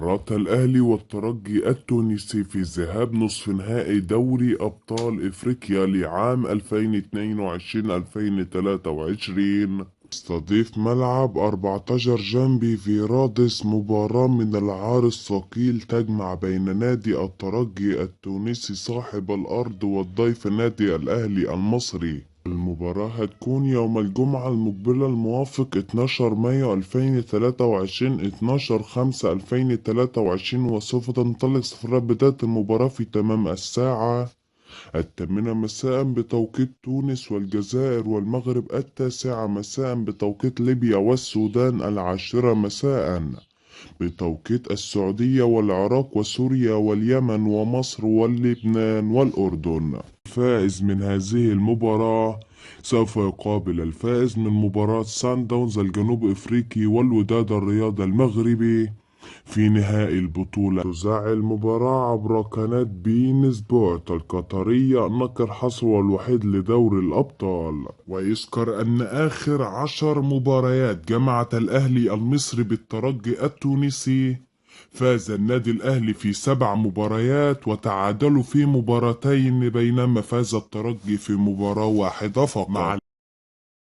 مباراة الأهلي والترجي التونسي في ذهاب نصف نهائي دوري أبطال إفريقيا لعام 2022-2023 استضيف ملعب 14 جنبي في رادس مباراة من العار الثقيل تجمع بين نادي الترجي التونسي صاحب الأرض والضيف نادي الأهلي المصري. المباراة هتكون يوم الجمعة المقبلة الموافق 12 مايو 2023 12/5/2023 وسوف تنطلق صفارات بداية المباراة في تمام الساعة 8 مساء بتوقيت تونس والجزائر والمغرب 9 مساء بتوقيت ليبيا والسودان 10 مساء بتوقيت السعودية والعراق وسوريا واليمن ومصر واللبنان والأردن. الفائز من هذه المباراة سوف يقابل الفائز من مباراة سان داونز الجنوب افريقي والوداد الرياض المغربي في نهائي البطولة. تذاع المباراة عبر قناة بين سبورت القطرية الناقل الحصري الوحيد لدوري الأبطال. ويذكر أن آخر 10 مباريات جمعت الأهلي المصري بالترجي التونسي فاز النادي الأهلي في 7 مباريات وتعادلوا في مباراتين بينما فاز الترجي في مباراة واحدة فقط.